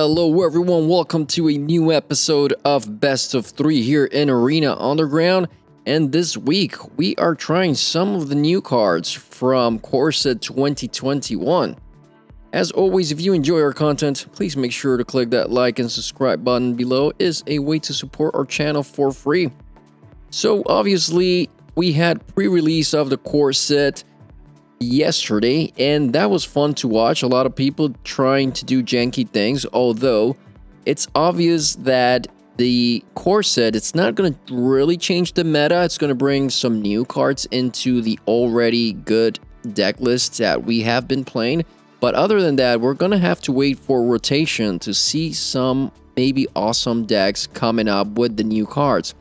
Hello everyone, welcome to a new episode of Best of 3 here in Arena Underground. And this week, we are trying some of the new cards from Coreset 2021. As always, if you enjoy our content, please make sure to click that like and subscribe button below. Is a way to support our channel for free. So obviously, we had pre-release of the Coreset yesterday, and that was fun to watch. A lot of people trying to do janky things, although it's obvious that the Coreset, it's not going to really change the meta. It's going to bring some new cards into the already good deck lists that we have been playing. But other than that, we're going to have to wait for rotation to see some maybe awesome decks coming up with the new cards.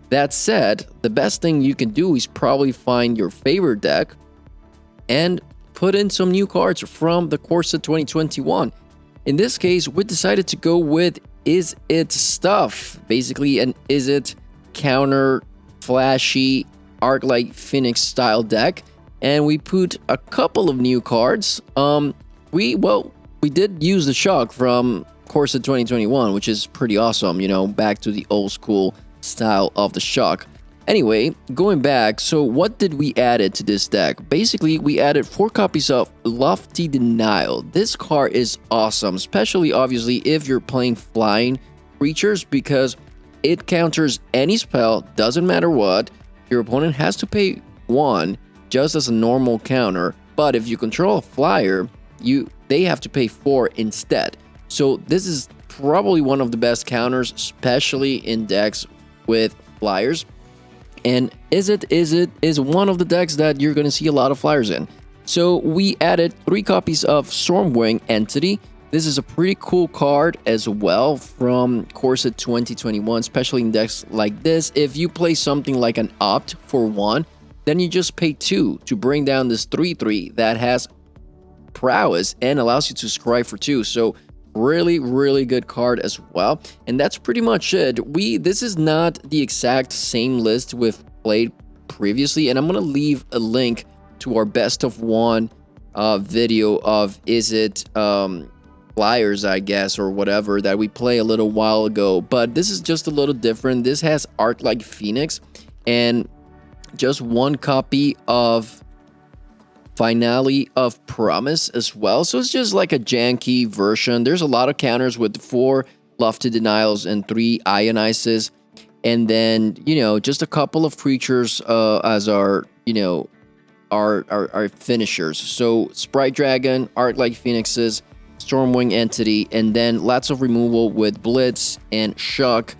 That said, the best thing you can do is probably find your favorite deck and put in some new cards from the Coreset 2021. In this case, we decided to go with Izzet stuff. Basically, an Izzet counter flashy Arc-like Phoenix style deck. And we put a couple of new cards. We did use the shock from Coreset 2021, which is pretty awesome, you know, back to the old school style of the shock. Anyway, going back, so what did we add to this deck? Basically, we added 4 copies of Lofty Denial. This card is awesome, especially obviously if you're playing flying creatures, because it counters any spell, doesn't matter what. Your opponent has to pay 1 just as a normal counter, but if you control a flyer, they have to pay 4 instead. So this is probably one of the best counters, especially in decks with flyers. And Izzet is one of the decks that you're going to see a lot of flyers in. So we added 3 copies of Stormwing Entity. This is a pretty cool card as well from Coreset 2021, especially in decks like this. If you play something like an Opt for 1, then you just pay 2 to bring down this 3/3 that has prowess and allows you to scry for 2. So really good card as well. And that's pretty much it. This is not the exact same list we've played previously, and I'm gonna leave a link to our best of 1 video of Izzet flyers, I guess, or whatever, that we played a little while ago. But this is just a little different. This has Arc-like Phoenix and just 1 copy of Finale of Promise as well. So it's just like a janky version. There's a lot of counters with 4 Lofty Denials and 3 Ionizes. And then, you know, just a couple of creatures as our, you know, our finishers. So Sprite Dragon, Arc-like Phoenixes, Stormwing Entity, and then lots of removal with Blitz and Shock.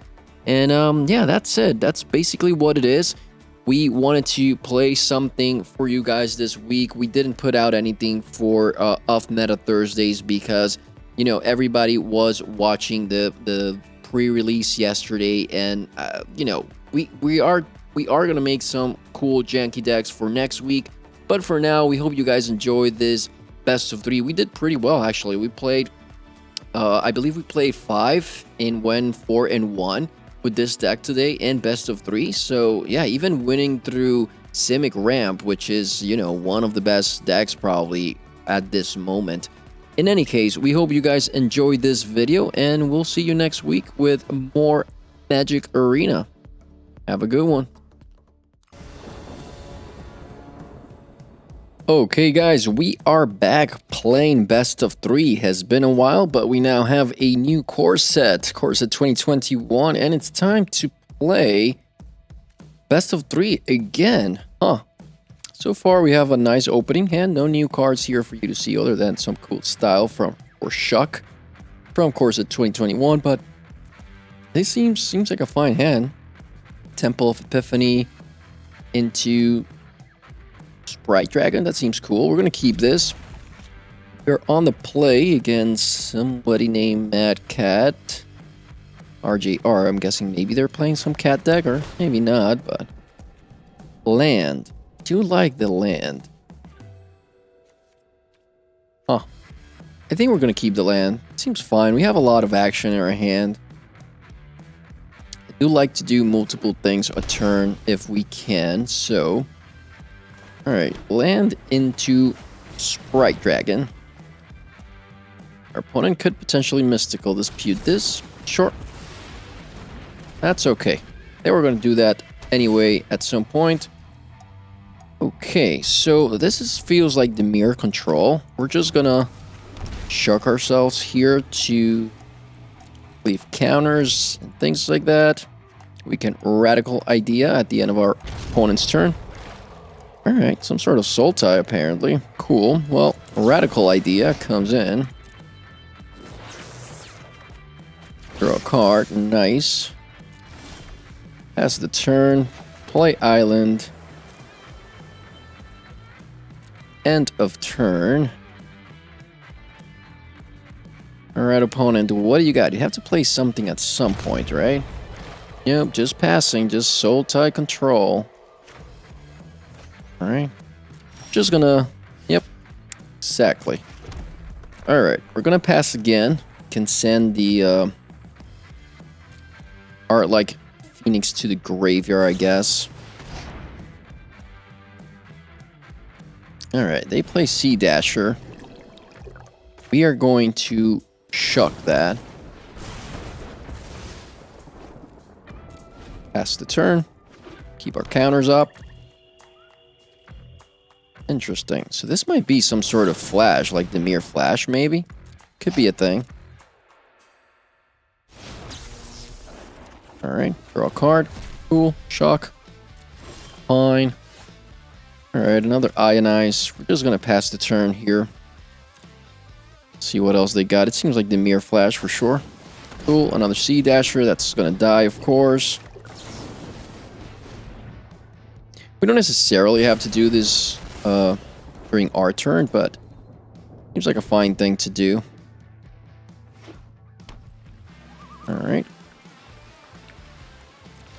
And yeah, that's it. That's basically what it is. We wanted to play something for you guys this week. We didn't put out anything for Off Meta Thursdays because, you know, everybody was watching the pre-release yesterday, and you know, we are gonna make some cool janky decks for next week. But for now, we hope you guys enjoyed this best of 3. We did pretty well actually. We played, I believe we played 5 and went 4-1. With this deck today and best of 3. So yeah, even winning through Simic Ramp, which is, you know, one of the best decks probably at this moment. In any case, we hope you guys enjoyed this video, and we'll see you next week with more Magic Arena. Have a good one. Okay guys, we are back playing best of 3. Has been a while, but we now have a new Coreset 2021, and it's time to play best of 3 again. So far we have a nice opening hand. No new cards here for you to see other than some cool style from Shock from Coreset 2021, but this seems like a fine hand. Temple of Epiphany into Sprite Dragon, that seems cool. We're gonna keep this. We're on the play against somebody named Mad Cat. RJR, I'm guessing maybe they're playing some cat deck, or maybe not, but land. Do like the land. I think we're gonna keep the land. Seems fine. We have a lot of action in our hand. I do like to do multiple things a turn if we can, so alright, land into Sprite Dragon. Our opponent could potentially mystical dispute this. Sure. That's okay. They were going to do that anyway at some point. Okay, so feels like the mere control. We're just gonna shock ourselves here to leave counters and things like that. We can radical idea at the end of our opponent's turn. Alright, some sort of soul tie apparently. Cool. Well, radical idea comes in. Draw a card. Nice. Pass the turn. Play island. End of turn. Alright, opponent, what do you got? You have to play something at some point, right? Yep, just passing, just soul tie control. Alright. Just gonna... Yep. Exactly. Alright, we're gonna pass again. Can send the art like Phoenix to the graveyard, I guess. Alright, they play Sea Dasher. We are going to shuck that. Pass the turn. Keep our counters up. Interesting. So this might be some sort of flash, like the mere flash, maybe? Could be a thing. Alright, draw a card. Cool. Shock. Fine. Alright, another Ionize. We're just gonna pass the turn here. See what else they got. It seems like the mere flash for sure. Cool, another Sea Dasher. That's gonna die, of course. We don't necessarily have to do this during our turn, but seems like a fine thing to do. Alright.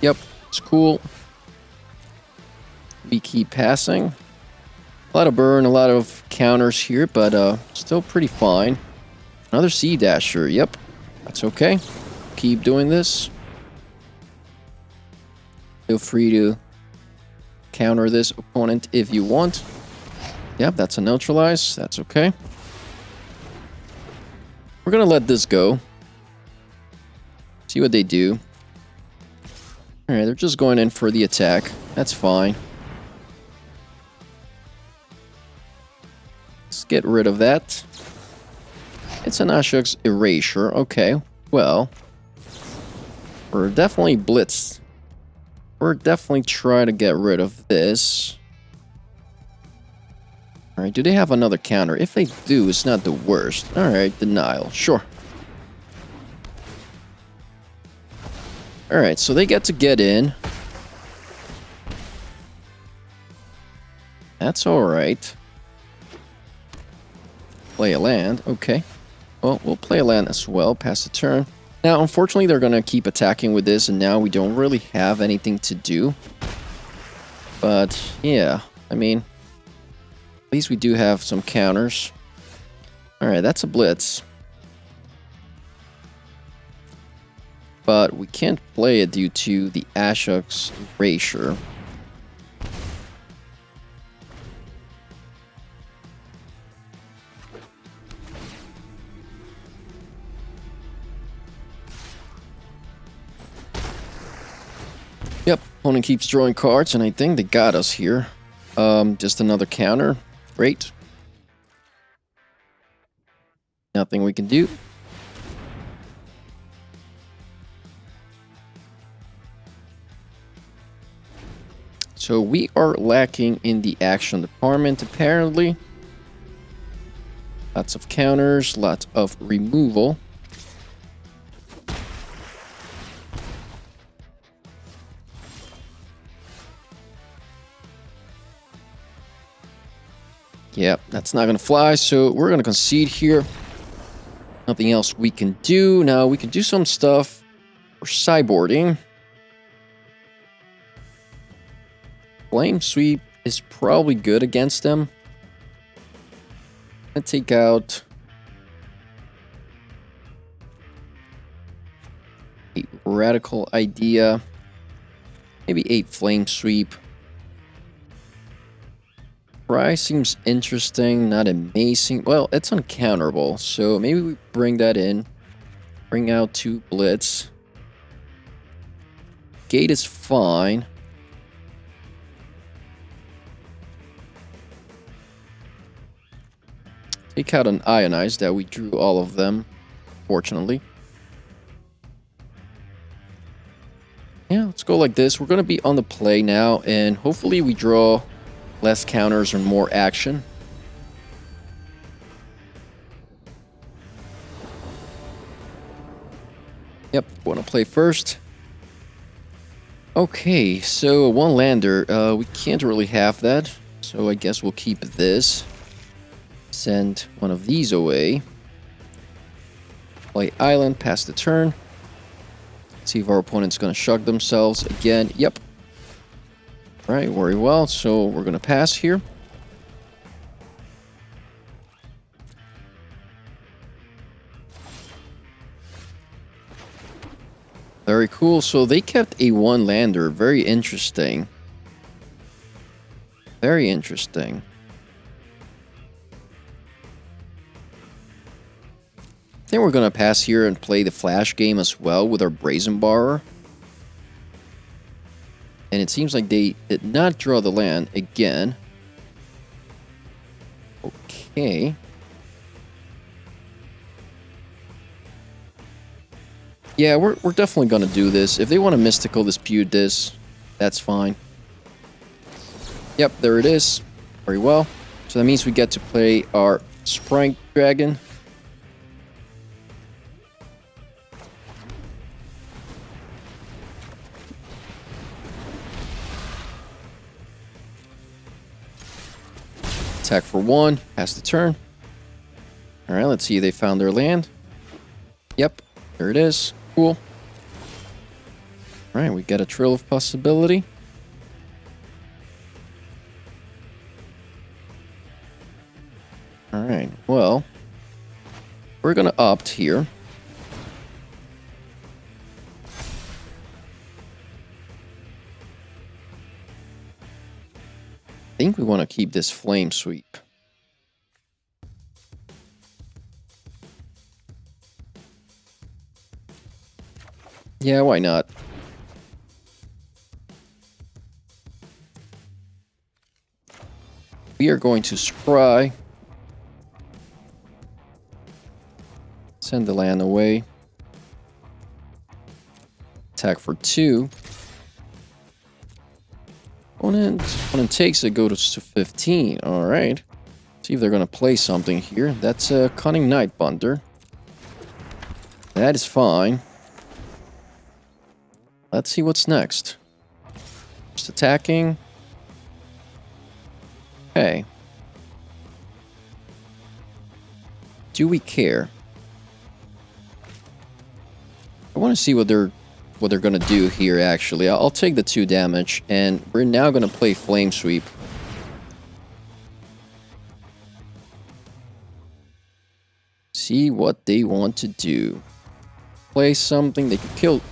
Yep, it's cool. We keep passing. A lot of burn, a lot of counters here, but still pretty fine. Another Sea Dasher, yep. That's okay. Keep doing this. Feel free to counter this opponent if you want. Yep, that's a neutralize. That's okay. We're gonna let this go. See what they do. Alright, they're just going in for the attack. That's fine. Let's get rid of that. It's an Ashok's Erasure. Okay, well. We're definitely blitzed. We're definitely trying to get rid of this. Alright, do they have another counter? If they do, it's not the worst. Alright, denial. Sure. Alright, so they get in. That's alright. Play a land. Okay. Well, we'll play a land as well. Pass the turn. Now, unfortunately, they're going to keep attacking with this, and now we don't really have anything to do. But, yeah. I mean, at least we do have some counters. Alright, that's a blitz. But we can't play it due to the Ashok's Erasure. Yep, opponent keeps drawing cards, and I think they got us here. Just another counter. Great. Nothing we can do. So we are lacking in the action department, apparently. Lots of counters, lots of removal. Yeah, that's not going to fly, so we're going to concede here. Nothing else we can do. Now, we can do some stuff for sideboarding. Flame Sweep is probably good against them. Let's take out a radical idea. Maybe 8 Flame Sweep. Price seems interesting, not amazing. Well, it's uncounterable, so maybe we bring that in. Bring out 2 Blitz. Gate is fine. Take out an Ionize that we drew all of them, fortunately. Yeah, let's go like this. We're going to be on the play now, and hopefully we draw less counters and more action. Yep, want to play first. Okay, so 1 lander. We can't really have that, so I guess we'll keep this. Send one of these away. Play island, pass the turn. See if our opponent's going to shrug themselves again. Yep. Right, very well. So we're going to pass here. Very cool. So they kept a 1 lander. Very interesting. Very interesting. I think we're going to pass here and play the flash game as well with our Brazen Borrower. And it seems like they did not draw the land again. Okay. Yeah, we're definitely going to do this. If they want to Mystical Dispute this, that's fine. Yep, there it is. Very well. So that means we get to play our Sprite Dragon. Attack for 1, pass the turn. Alright, let's see if they found their land. Yep, there it is. Cool. Alright, we got a Trill of Possibility. Alright, well, we're gonna opt here. I think we want to keep this Flame Sweep. Yeah, why not? We are going to scry. Send the land away. Attack for 2. Opponent takes it, go to 15. Alright. See if they're going to play something here. That's a Cunning Nightbonder. That is fine. Let's see what's next. Just attacking. Okay. Do we care? I want to see what they're going to do here, actually. I'll take the 2 damage, and we're now going to play Flame Sweep. See what they want to do. Play something they could kill.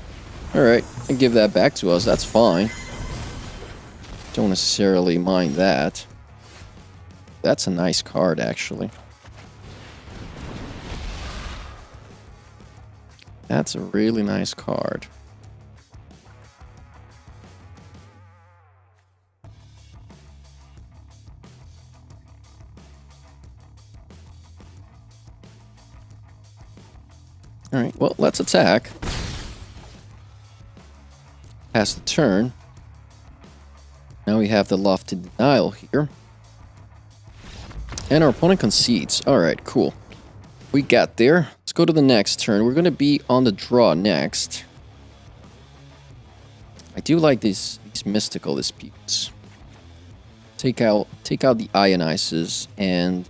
Alright, and give that back to us. That's fine. Don't necessarily mind that. That's a nice card, actually. That's a really nice card. Alright, well, let's attack. Pass the turn. Now we have the Lofted Denial here. And our opponent concedes. Alright, cool. We got there. Let's go to the next turn. We're going to be on the draw next. I do like these Mystical Disputes. Take out the Ionizes, and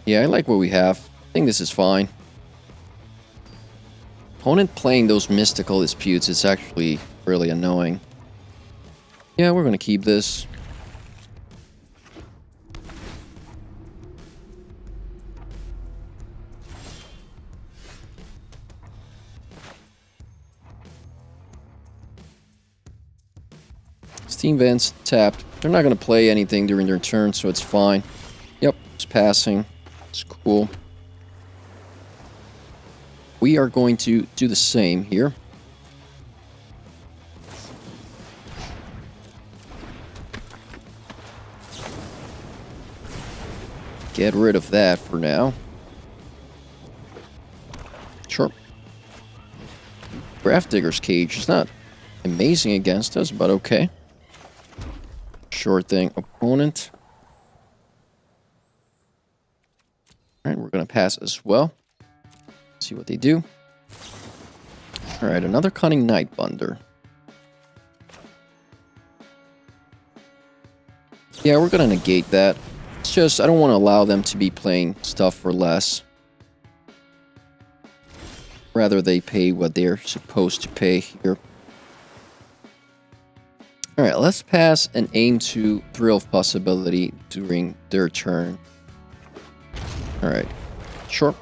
yeah, I like what we have. I think this is fine. Opponent playing those Mystical Disputes is actually really annoying. Yeah, we're going to keep this. Steam Vents tapped. They're not going to play anything during their turn, so it's fine. Yep, it's passing. It's cool. We are going to do the same here. Get rid of that for now. Sure. Gravedigger's Cage is not amazing against us, but okay. Sure thing, opponent. Alright, we're going to pass as well. See what they do. Alright, another Cunning Nightbunder. Yeah, we're going to negate that. It's just, I don't want to allow them to be playing stuff for less. Rather, they pay what they're supposed to pay here. Alright, let's pass and aim to Thrill of Possibility during their turn. Alright, sure.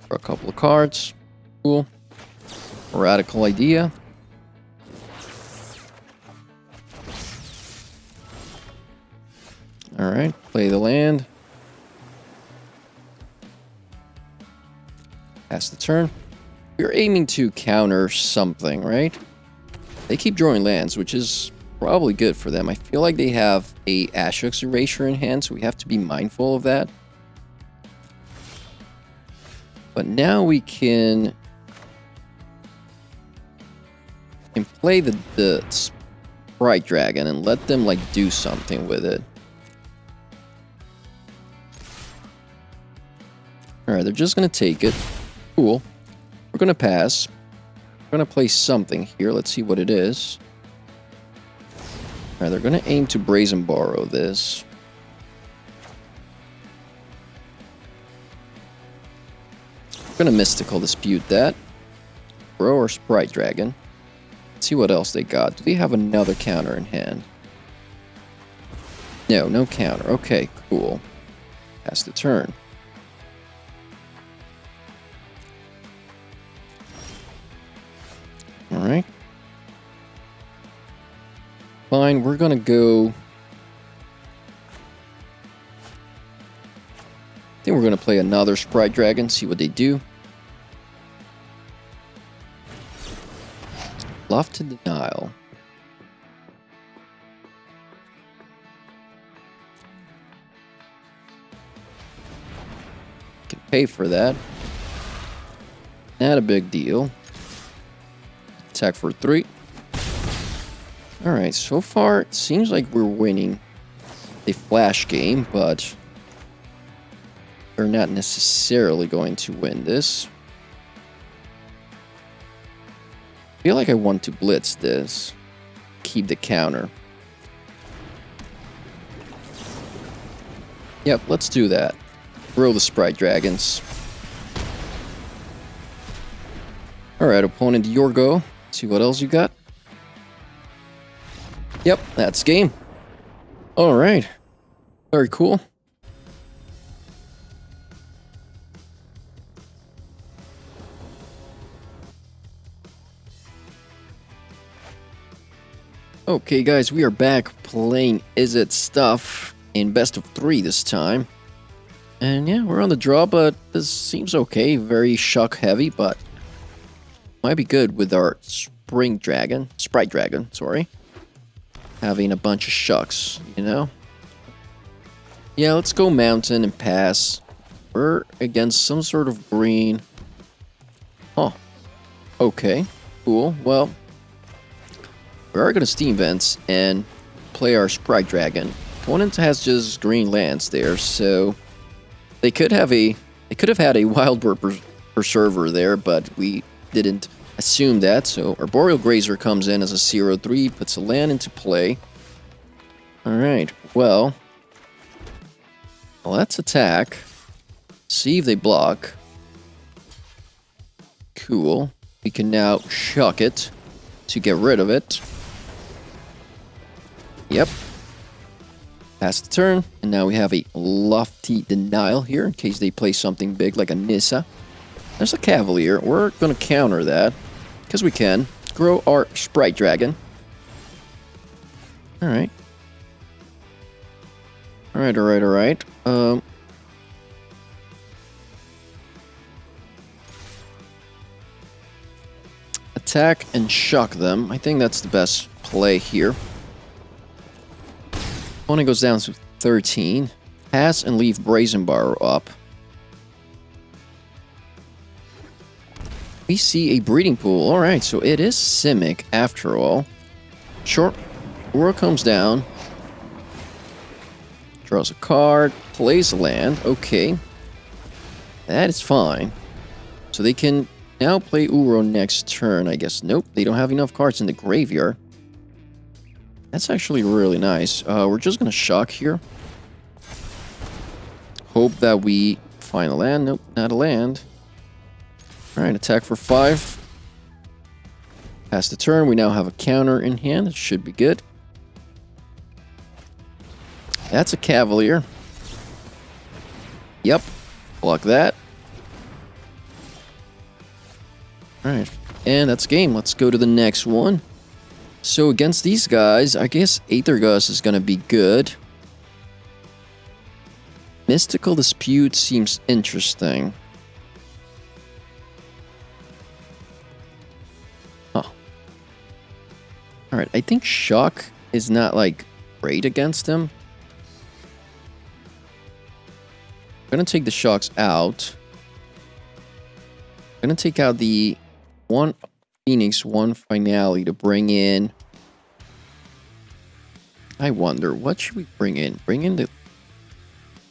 For a couple of cards. Cool. Radical idea. Alright, play the land. Pass the turn. We're aiming to counter something, right? They keep drawing lands, which is probably good for them. I feel like they have a Ashok's Erasure in hand, so we have to be mindful of that. But now we can play the Sprite Dragon and let them like do something with it. Alright, they're just gonna take it. Cool. We're gonna pass. We're gonna play something here. Let's see what it is. Alright, they're gonna aim to Brazen Borrow this. We're gonna Mystical Dispute that. Throw or Sprite Dragon. Let's see what else they got. Do they have another counter in hand? No, no counter. Okay, cool. Pass the turn. Alright. Fine, we're gonna go... I think we're gonna play another Sprite Dragon, see what they do. Bluff to Denial. Can pay for that. Not a big deal. Attack for 3. Alright, so far it seems like we're winning a flash game, but we're not necessarily going to win this. I feel like I want to blitz this. Keep the counter. Yep, let's do that. Throw the Sprite Dragons. Alright, opponent, your go. See what else you got. Yep, that's game. Alright. Very cool. Okay, guys, we are back playing Izzet stuff in best of 3 this time. And yeah, we're on the draw, but this seems okay. Very shock heavy, but might be good with our Sprite Dragon, sorry. Having a bunch of shucks, you know? Yeah, let's go mountain and pass. We're against some sort of green. Oh, okay, cool. Well, we are going to Steam Vents and play our Sprite Dragon. Opponent has just green lands there, so they could have had a Wild Bird Preserver there, but we didn't assume that. So our Boreal Grazer comes in as a 0/3, puts a land into play. Alright, well, let's attack. See if they block. Cool. We can now shuck it to get rid of it. Yep. Pass the turn, and now we have a lofty denial here in case they play something big like a Nissa. There's a Cavalier. We're going to counter that because we can. Grow our Sprite Dragon. Alright. Alright. Attack and shock them. I think that's the best play here. Opponent goes down to 13. Pass and leave Brazen Borrow up. We see a breeding pool. Alright, so it is Simic after all. Sure. Aura comes down. Draws a card. Plays a land. Okay. That is fine. So they can now play Uro next turn, I guess. Nope, they don't have enough cards in the graveyard. That's actually really nice. We're just going to shock here. Hope that we find a land. Nope, not a land. Alright, attack for 5. Pass the turn. We now have a counter in hand. It should be good. That's a Cavalier. Yep. Block that. Alright, and that's game. Let's go to the next one. So against these guys, I guess Aethergust is going to be good. Mystical Dispute seems interesting. Huh. Alright, I think Shock is not, like, great against him. I'm going to take the Shocks out. I'm going to take out the 1 Phoenix, 1 Finale to bring in... I wonder, what should we bring in? Bring in the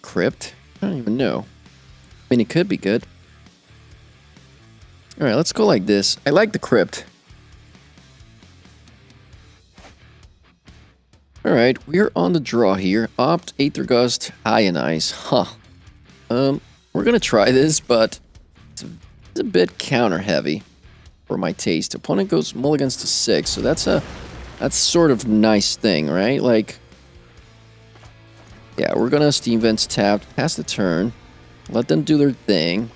Crypt? I don't even know. I mean, it could be good. Alright, let's go like this. I like the Crypt. Alright, we're on the draw here. Opt, Aethergust, Ionize. Huh. We're gonna try this, but it's a bit counter heavy for my taste. Opponent goes mulligans to 6, so that's sort of nice thing, right? Like, yeah, we're gonna Steam Vents tapped, pass the turn, let them do their thing.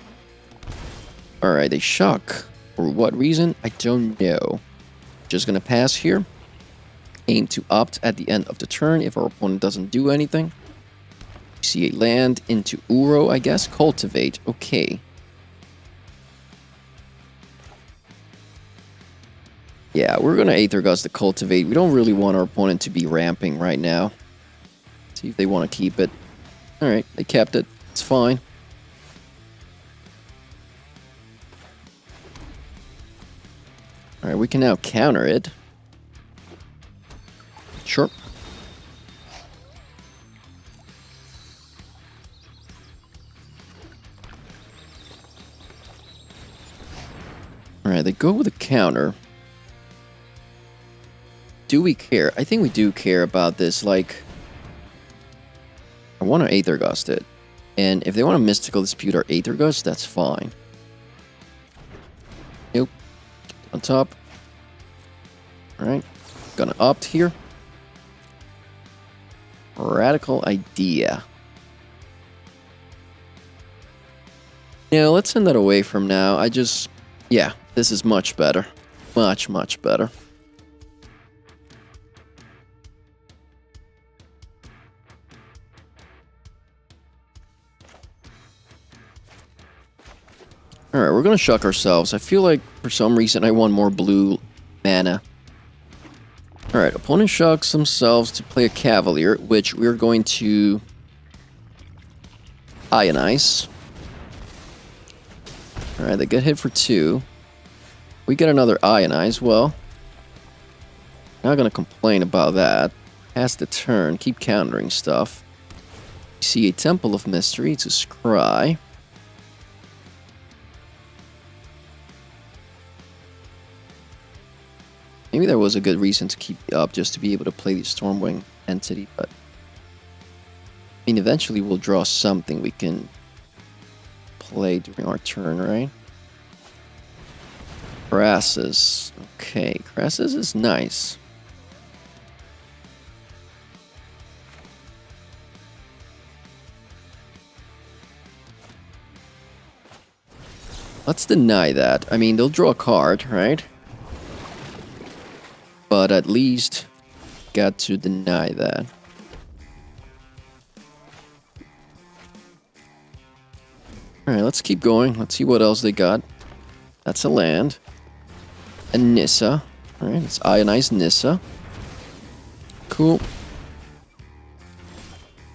Alright, they shock. For what reason? I don't know. Just gonna pass here. Aim to opt at the end of the turn if our opponent doesn't do anything. We see a land into Uro, I guess. Cultivate. Okay. Yeah, we're going to Aethergust the Cultivate. We don't really want our opponent to be ramping right now. See if they want to keep it. Alright, they kept it. It's fine. Alright, we can now counter it. Sure. Alright, they go with a counter. Do we care? I think we do care about this. Like, I want to Aethergust it. And if they want to Mystical Dispute or Aethergust, that's fine. Nope. On top. Alright. Gonna opt here. Radical idea. Yeah, let's send that away from now. Yeah, this is much better. Much, much better. Alright, we're gonna shock ourselves. I feel like for some reason I want more blue mana. Alright, opponent shocks themselves to play a Cavalier, which we're going to Ionize. Alright, they get hit for 2. We get another Ionize. Well, not gonna complain about that. Pass the turn, keep countering stuff. We see a Temple of Mystery to scry. Maybe there was a good reason to keep it up, just to be able to play the Stormwing entity, but... I mean, eventually we'll draw something we can play during our turn, right? Crassus. Okay, Crassus is nice. Let's deny that. I mean, they'll draw a card, right? But at least got to deny that. Alright, let's keep going. Let's see what else they got. That's a land. A Nissa. Alright, it's ionized Nissa. Cool.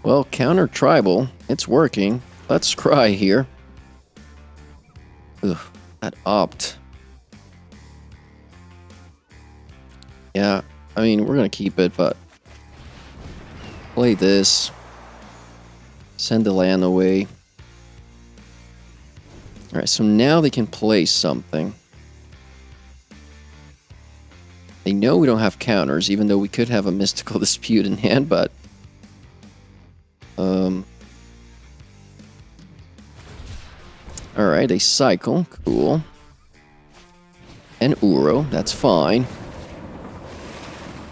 Well, counter tribal. It's working. Let's cry here. Ugh, that opt. Yeah, I mean, we're gonna keep it, but play this. Send the land away. Alright, so now they can play something. They know we don't have counters, even though we could have a mystical dispute in hand, but alright, they cycle. Cool. And Uro, that's fine.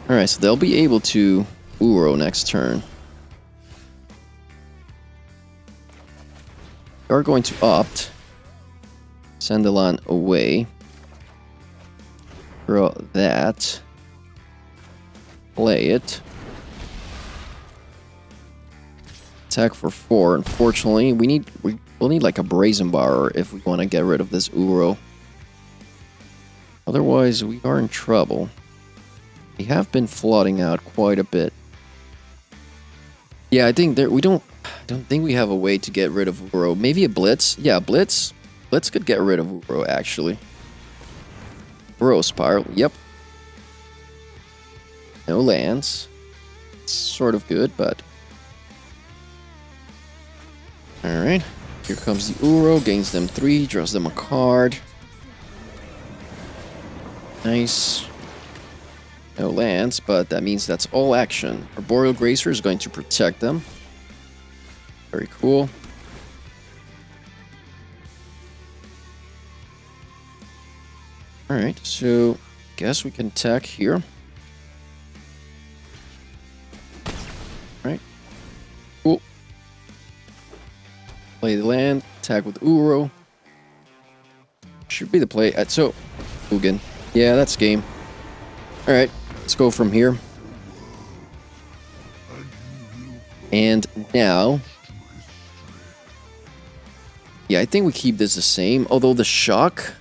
Alright, so they'll be able to Uro next turn. We are going to opt. Send the land away. Draw that. Play it. Attack for 4. Unfortunately, we'll need like a Brazen Borrower if we want to get rid of this Uro. Otherwise, we are in trouble. We have been flooding out quite a bit. Yeah, I think I don't think we have a way to get rid of Uro. Maybe a Blitz. Yeah, Blitz. Blitz could get rid of Uro actually. Uro Spiral. Yep. No lands. It's sort of good, but alright. Here comes the Uro, gains them 3, draws them a card. Nice. No lands, but that means that's all action. Arboreal Gracer is going to protect them. Very cool. Alright, so guess we can attack here. Alright. Cool. Play the land, attack with Uro. Should be the play. So, Ugin. Yeah, that's game. Alright, let's go from here. And now... yeah, I think we keep this the same. Although the Shock...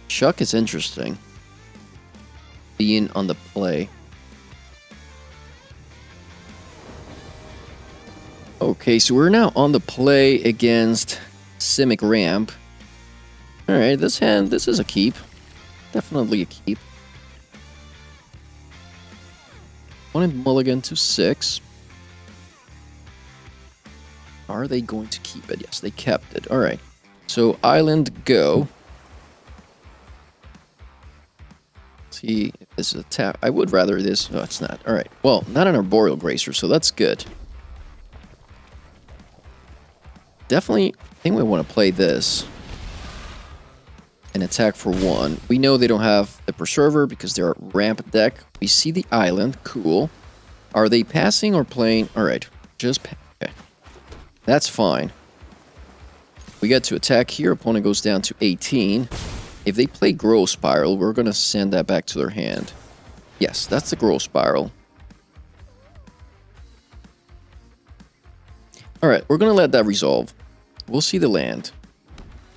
Shock is interesting. Being on the play. Okay, so we're now on the play against Simic Ramp. Alright, this is a keep. Definitely a keep. One mulligan to 6. Are they going to keep it? Yes, they kept it. Alright. So, Island go. See if this is a tap. I would rather this. No, it's not. Alright. Well, not an Arboreal Gracer, so that's good. Definitely, I think we want to play this. And attack for 1. We know they don't have the Preserver because they're a ramp deck. We see the island. Cool. Are they passing or playing? Alright. Just okay. That's fine. We get to attack here. Opponent goes down to 18. If they play Growth Spiral, we're going to send that back to their hand. Yes, that's the Growth Spiral. Alright, we're going to let that resolve. We'll see the land.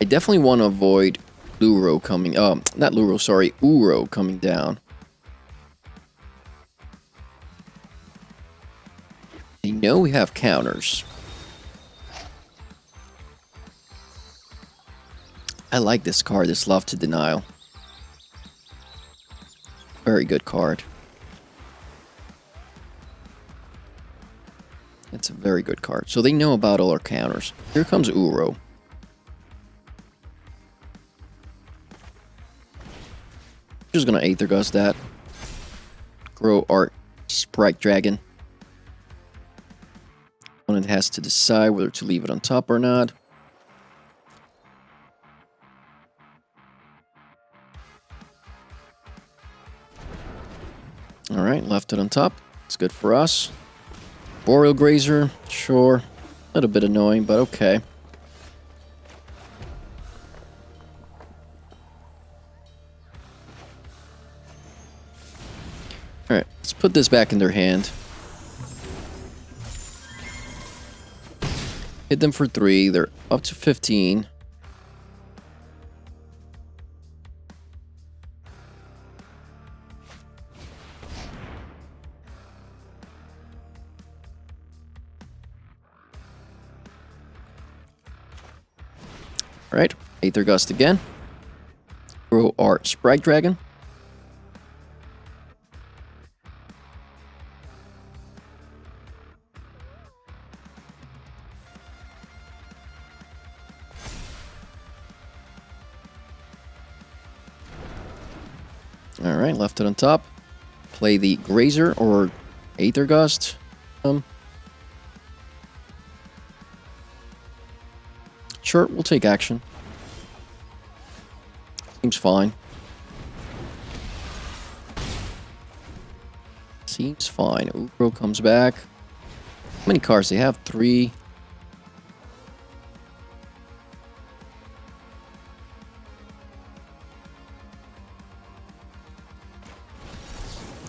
I definitely want to avoid Luro coming... not Luro, sorry. Uro coming down. They know we have counters. I like this card, this Love to Denial. Very good card. It's a very good card. So they know about all our counters. Here comes Uro. Just gonna Aether Gust that. Grow Art Sprite Dragon. Opponent has to decide whether to leave it on top or not. Alright, left it on top. It's good for us. Boreal Grazer, sure. A little bit annoying, but okay. put this back in their hand. Hit them for 3. They're up to 15. Alright, Aether Gust again. Grow our Sprite Dragon. Alright, left it on top. Play the Grazer or Aether Gust. Sure, we'll take action. Seems fine. Seems fine. Ugro comes back. How many cards they have? 3.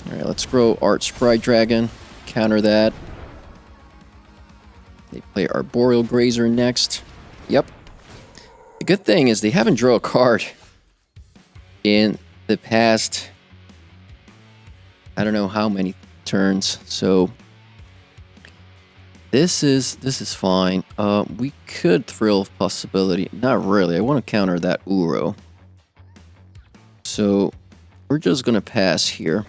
Alright, let's grow Art Sprite Dragon. Counter that. They play Arboreal Grazer next. Yep. The good thing is they haven't drawn a card in the past, I don't know how many turns, so this is fine. We could Thrill Possibility. Not really. I want to counter that Uro. So we're just gonna pass here.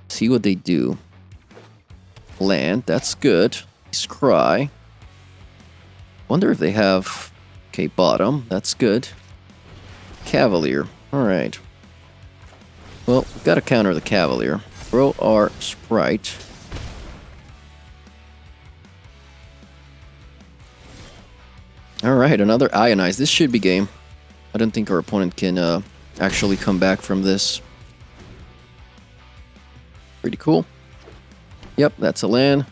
See what they do. Land, that's good. Scry. Wonder if they have... Okay, bottom. That's good. Cavalier. Alright. Well, we've got to counter the Cavalier. Throw our Sprite. Alright, another Ionize. This should be game. I don't think our opponent can actually come back from this. Pretty cool. Yep, that's a land.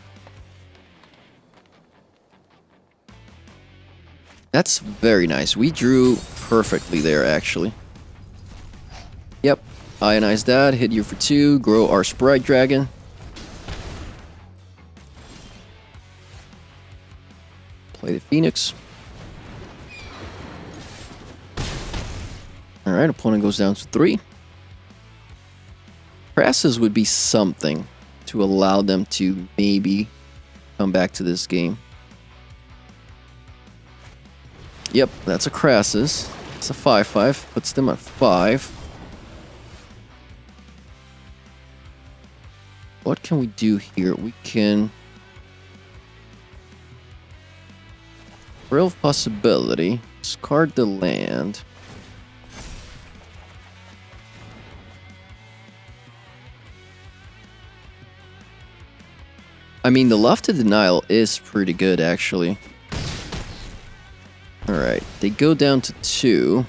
That's very nice. We drew perfectly there, actually. Yep. Ionize that. Hit you for 2. Grow our Sprite Dragon. Play the Phoenix. Alright, opponent goes down to 3. Crassus would be something to allow them to maybe come back to this game. Yep, that's a Crassus. It's a 5/5. Puts them at 5. What can we do here? We can... Thrill Possibility. Discard the land. I mean, the Lofted Denial is pretty good, actually. Alright, they go down to 2.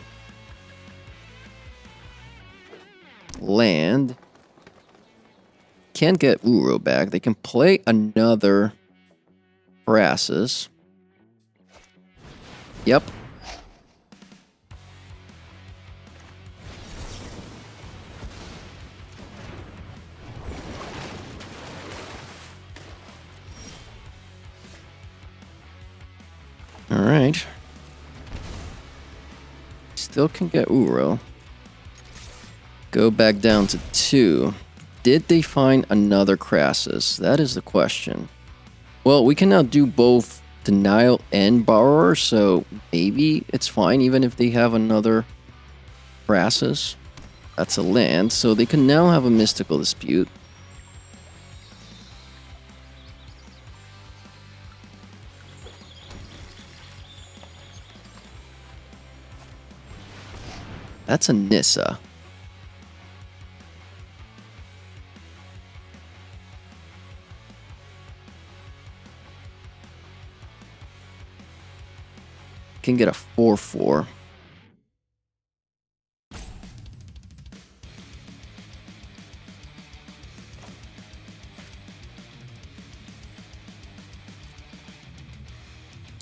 Land. Can't get Uro back. They can play another Crassus. Yep. Alright. Still can get Uro. Go back down to 2. Did they find another Crassus? That is the question. Well, we can now do both Denial and Borrower, so maybe it's fine even if they have another Crassus. That's a land, so they can now have a Mystical Dispute. That's a Nissa. Can get a 4/4.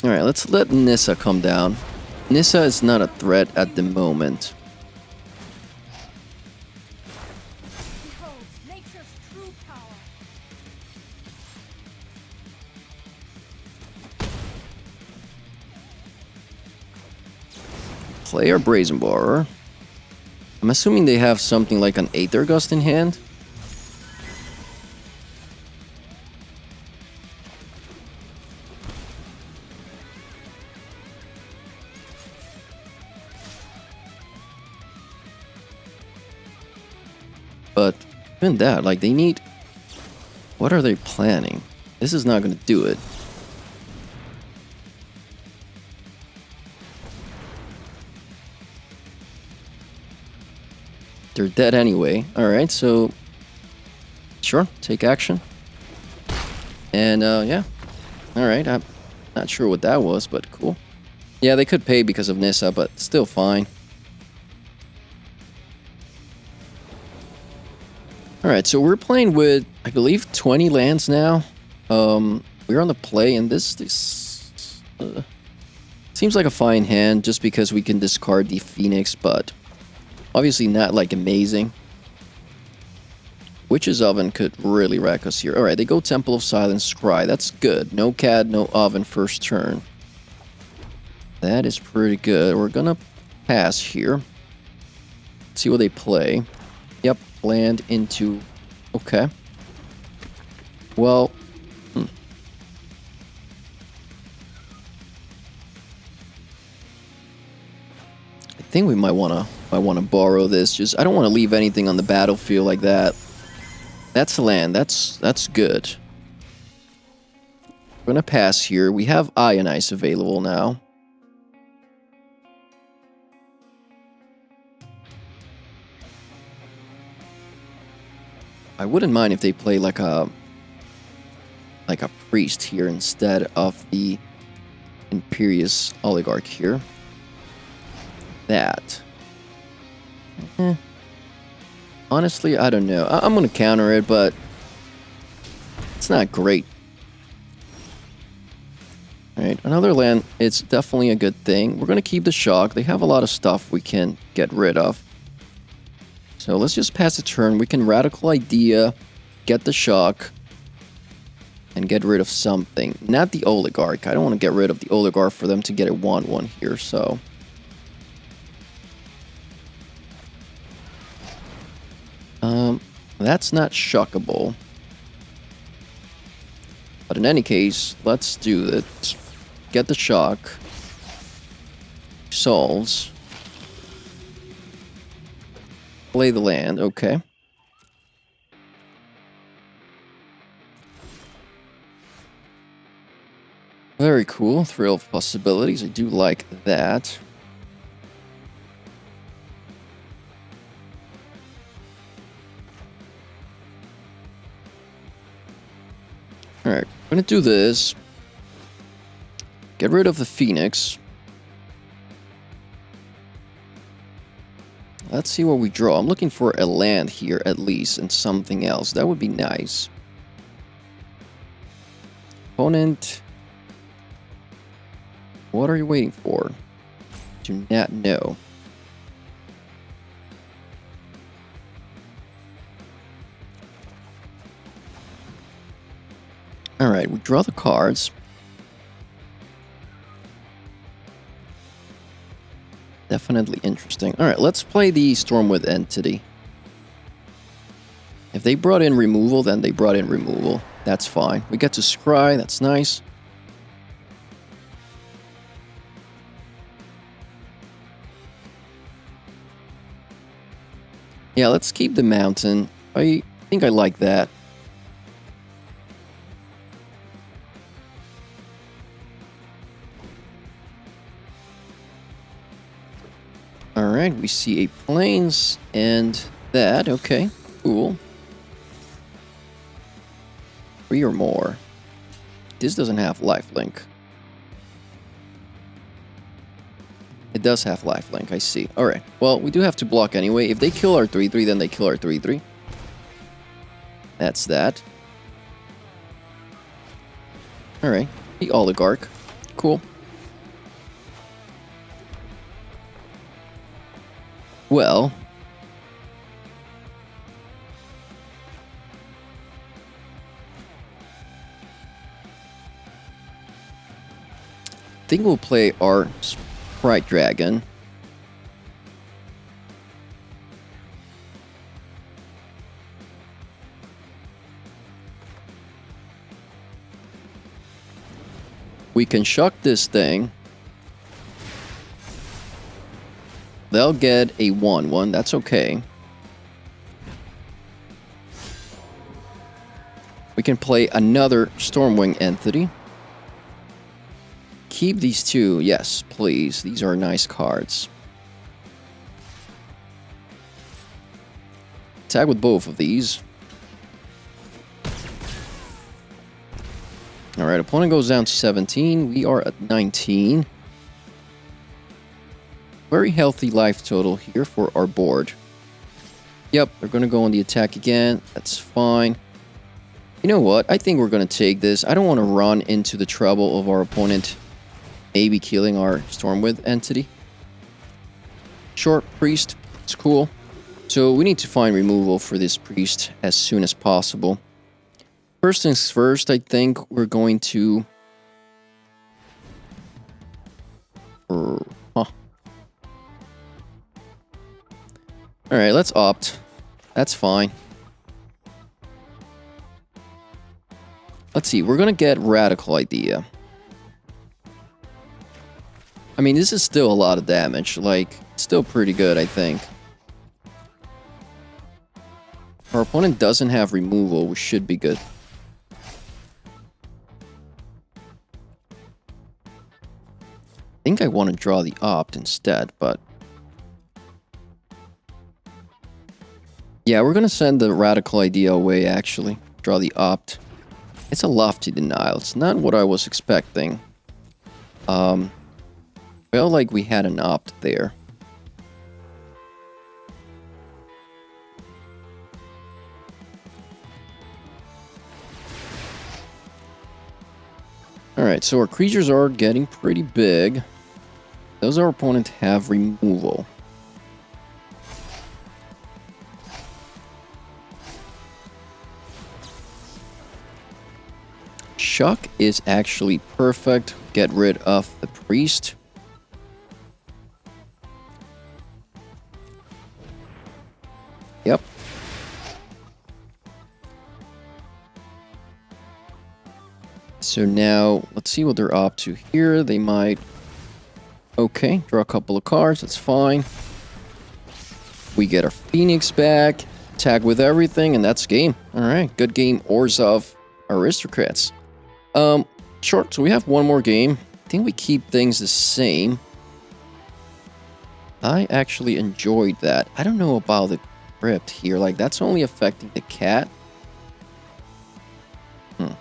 Alright, let's let Nissa come down. Nissa is not a threat at the moment. Behold, nature play our Brazen Borer. I'm assuming they have something like an Aether Gust in hand. But even that, like, they need... What are they planning? This is not going to do it. They're dead anyway. Alright, so... Sure, take action. And, yeah. Alright, I'm not sure what that was, but cool. Yeah, they could pay because of Nissa, but still fine. Alright, so we're playing with, I believe, 20 lands now. We're on the play, and this seems like a fine hand just because we can discard the Phoenix, but obviously not like amazing. Witch's Oven could really wreck us here. Alright, they go Temple of Silence, Scry. That's good. No CAD, no Oven first turn. That is pretty good. We're gonna pass here. See what they play. Yep, land into... Okay. Well... I think we might wanna borrow this. Just I don't want to leave anything on the battlefield like that. That's land. That's good. We're gonna pass here. We have Ionize available now. I wouldn't mind if they play like a priest here instead of the Imperious Oligarch here. That. Honestly, I don't know. I'm gonna counter it, but it's not great. Alright, another land, it's definitely a good thing. We're gonna keep the shock. They have a lot of stuff we can get rid of. So let's just pass the turn. We can Radical Idea, get the shock, and get rid of something. Not the Oligarch. I don't want to get rid of the Oligarch for them to get a 1/1 here, so... That's not shockable. But in any case, let's do it. Get the shock. Solves. Play the land, okay. Very cool. Thrill of Possibilities. I do like that. Alright, I'm gonna do this. Get rid of the Phoenix. Let's see what we draw. I'm looking for a land here at least and something else. That would be nice. Opponent. What are you waiting for? Do not know. Alright, we draw the cards. Definitely interesting. Alright, let's play the Stormwind Entity. If they brought in removal, then they brought in removal. That's fine. We get to scry, that's nice. Yeah, let's keep the mountain. I think I like that. Alright, we see a plains and that. Okay, cool. 3 or more. This doesn't have lifelink. It does have lifelink, I see. Alright, well, we do have to block anyway. If they kill our 3/3, then they kill our 3/3. That's that. Alright, the Oligarch. Cool. Well... I think we'll play our Sprite Dragon. We can shuck this thing. They'll get a 1/1. That's okay. We can play another Stormwing entity. Keep these two. Yes, please. These are nice cards. Tag with both of these. Alright, opponent goes down to 17. We are at 19. Very healthy life total here for our board. Yep, they're going to go on the attack again. That's fine. You know what? I think we're going to take this. I don't want to run into the trouble of our opponent maybe killing our Stormwing entity. Short Priest. It's cool. So we need to find removal for this Priest as soon as possible. First things first, I think we're going to... Alright, let's opt. That's fine. Let's see, we're gonna get Radical Idea. I mean, this is still a lot of damage. Like, still pretty good, I think. Our opponent doesn't have removal, which should be good. I think I want to draw the opt instead, but... yeah, we're going to send the Radical Idea away, actually. Draw the opt. It's a lofty denial. It's not what I was expecting. Felt like we had an opt there. Alright, so our creatures are getting pretty big. Does our opponent have removal? Shuck is actually perfect. Get rid of the Priest. Yep. So now, let's see what they're up to here. They might... okay, draw a couple of cards. That's fine. We get our Phoenix back. Tag with everything, and that's game. Alright, good game. Orzhov Aristocrats. Short, so we have one more game. I think we keep things the same. I actually enjoyed that. I don't know about the crypt here. Like, that's only affecting the cat. Huh.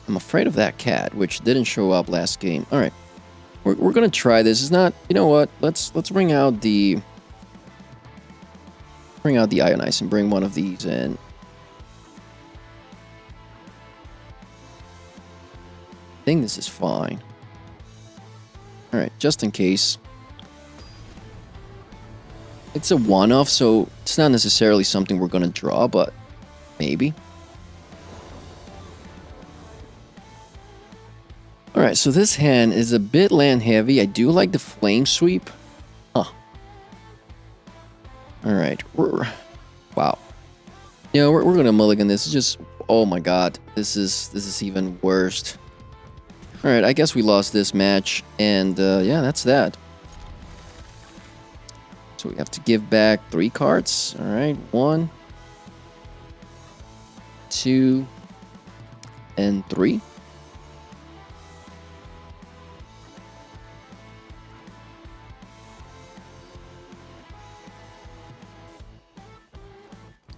I'm afraid of that cat, which didn't show up last game. Alright. We're gonna try this. It's not... you know what? Let's bring out the... Ionize and bring one of these in. I think this is fine. Alright, just in case. It's a one-off, so it's not necessarily something we're gonna draw, but maybe. Alright, so this hand is a bit land heavy. I do like the Flame Sweep. Huh. Alright, wow. You know, we're gonna mulligan this. It's just, oh my god, this is even worse. Alright, I guess we lost this match, and yeah, that's that. So we have to give back 3 cards. Alright, 1, 2, and 3.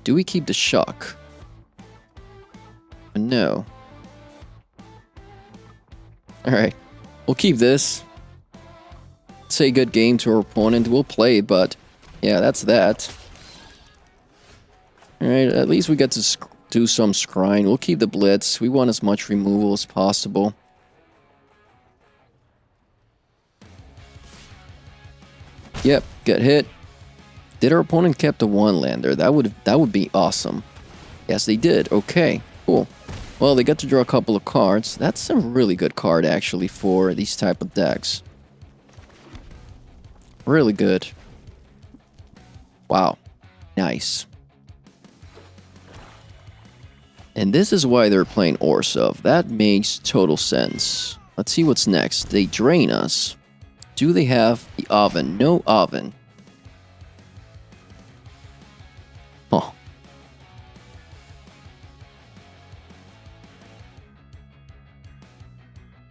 Do we keep the Shock? No. Alright, we'll keep this. Say good game to our opponent. We'll play, but yeah, that's that. Alright, at least we get to do some scrying. We'll keep the Blitz. We want as much removal as possible. Yep, get hit. Did our opponent kept a 1-lander? That would be awesome. Yes, they did. Okay, cool. Well, they get to draw a couple of cards. That's a really good card, actually, for these type of decks. Really good. Wow. Nice. And this is why they're playing Orzhov. That makes total sense. Let's see what's next. They drain us. Do they have the oven? No oven. Huh.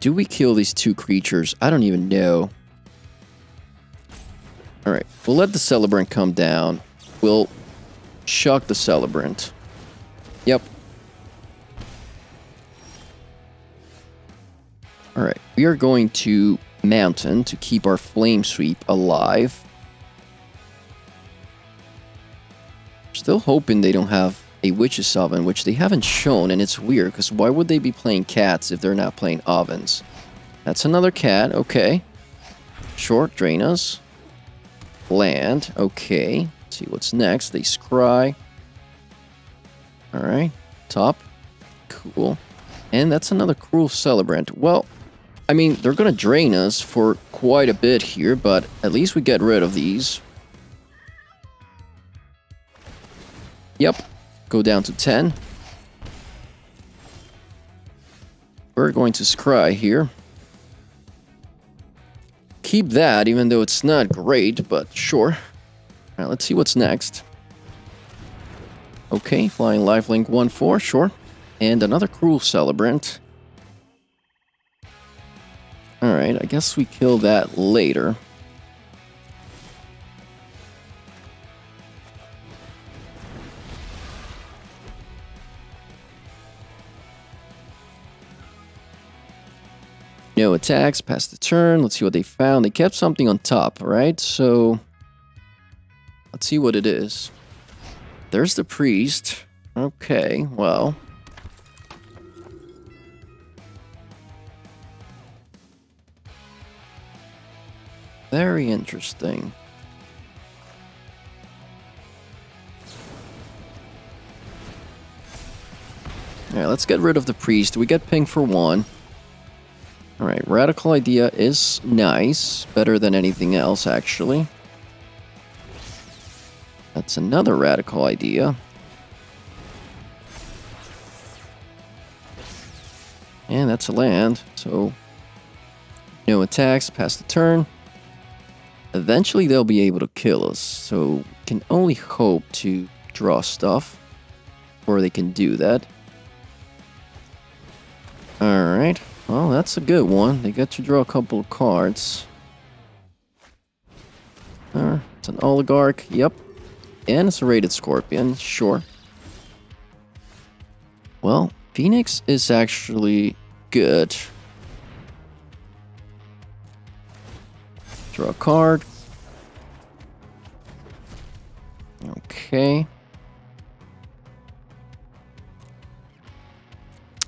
Do we kill these two creatures? I don't even know. Alright, we'll let the Celebrant come down. We'll shock the Celebrant. Yep. Alright, we are going to Mountain to keep our Flame Sweep alive. Still hoping they don't have a Witch's Oven, which they haven't shown, and it's weird, because why would they be playing cats if they're not playing ovens? That's another cat, okay. Short, drain us. Land, okay. Let's see what's next. They scry. Alright, top. Cool. And that's another Cruel Celebrant. Well, I mean, they're gonna drain us for quite a bit here, but at least we get rid of these. Yep. Go down to 10. We're going to scry here. Keep that, even though it's not great, but sure. Alright, let's see what's next. Okay, flying lifelink 1/4, sure. And another Cruel Celebrant. Alright, I guess we kill that later. No attacks, pass the turn. Let's see what they found. They kept something on top, right? So, let's see what it is. There's the priest. Okay, well. Very interesting. Alright, let's get rid of the priest. We get ping for 1. Alright, Radical Idea is nice. Better than anything else, actually. That's another Radical Idea. And that's a land, so no attacks, pass the turn. Eventually they'll be able to kill us, so we can only hope to draw stuff, or they can do that. Alright, well that's a good one. They get to draw a couple of cards. It's an Oligarch, yep. And it's a Rated Scorpion, sure. Well, Phoenix is actually good. Draw a card. Okay.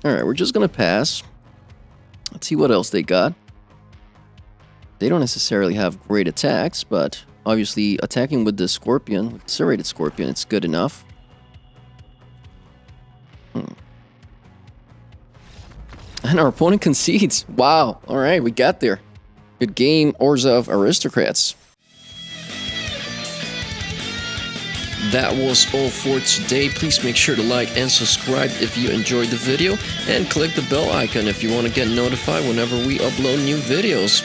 Alright, we're just gonna pass. Let's see what else they got. They don't necessarily have great attacks, but obviously attacking with the Scorpion, with the Serrated Scorpion, it's good enough. And our opponent concedes. Wow. Alright, we got there. Good game, Orzhov Aristocrats. That was all for today. Please make sure to like and subscribe if you enjoyed the video, and click the bell icon if you want to get notified whenever we upload new videos.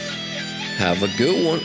Have a good one.